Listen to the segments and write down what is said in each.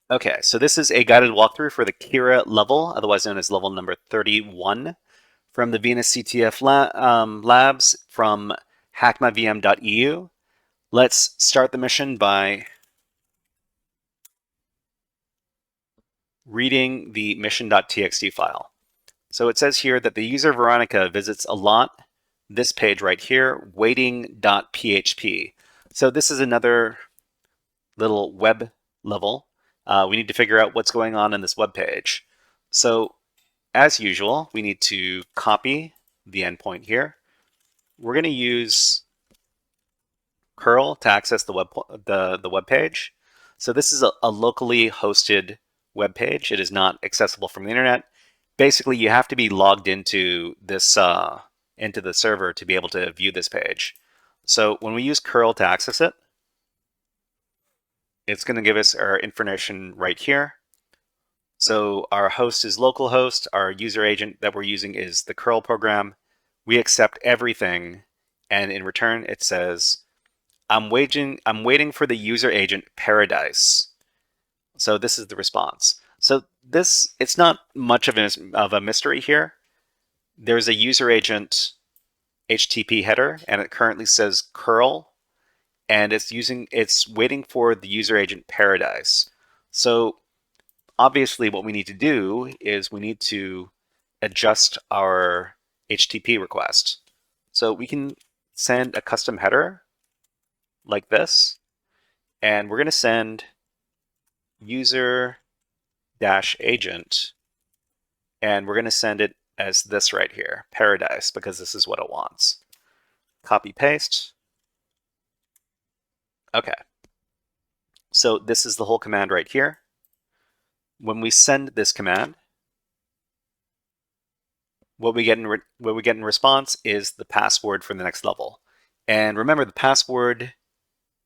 Okay, so this is a guided walkthrough for the Kira level, otherwise known as level number 31, from the Venus CTF labs from HackMyVM.eu. Let's start the mission by reading the mission.txt file. So it says here that the user Veronica visits a lot, this page right here, waiting.php. So this is another little web level. We need to figure out what's going on in this web page. So as usual, we need to copy the endpoint here. We're going to use curl to access the web page. So this is a locally hosted web page. It is not accessible from the internet. Basically, you have to be logged into this into the server to be able to view this page. So when we use curl to access it, it's going to give us our information right here. So our host is localhost. Our user agent that we're using is the curl program. We accept everything, and in return it says, I'm waiting for the user agent Paradise. So this is the response. So it's not much of a mystery here. There's a user agent HTTP header, and it currently says curl, and it's waiting for the user agent Paradise. So obviously what we need to do is we need to adjust our HTTP request. So we can send a custom header like this, and we're going to send user-agent, and we're going to send it as this right here, Paradise, because this is what it wants. Copy paste. Okay. So this is the whole command right here. When we send this command, what we get in response is the password for the next level. And remember, the password,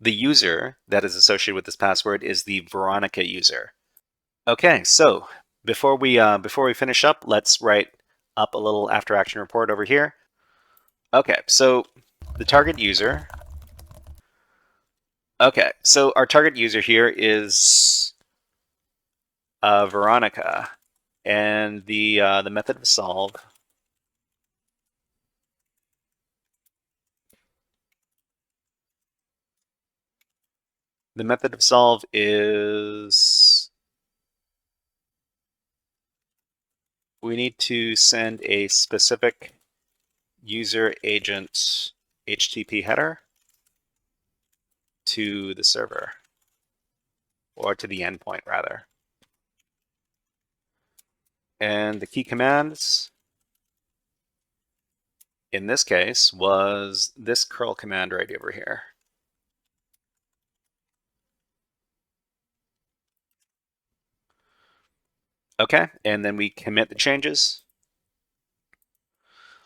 the user that is associated with this password is the Veronica user. Okay, so before we finish up, let's write up a little after action report over here. Okay, so the target user. Okay, so our target user here is Veronica, and the method of solve. The method of solve is we need to send a specific user agent HTTP header to the server, or to the endpoint rather. And the key commands in this case was this curl command right over here. Okay, and then we commit the changes.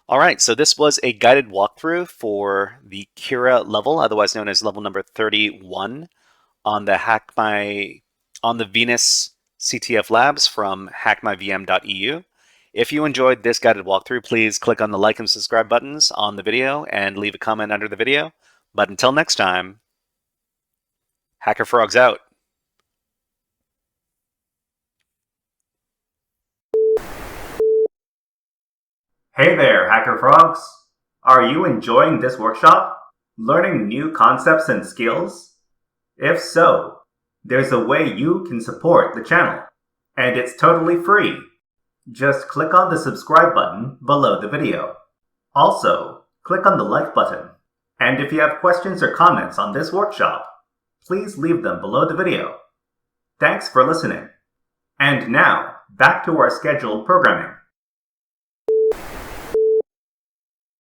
All right, so this was a guided walkthrough for the Kira level, otherwise known as level number 31, on the Venus CTF labs from HackMyVM.eu. If you enjoyed this guided walkthrough, please click on the like and subscribe buttons on the video and leave a comment under the video. But until next time, HackerFrogs out. Hey there, HackerFrogs! Are you enjoying this workshop? Learning new concepts and skills? If so, there's a way you can support the channel, and it's totally free. Just click on the subscribe button below the video. Also, click on the like button. And if you have questions or comments on this workshop, please leave them below the video. Thanks for listening. And now, back to our scheduled programming.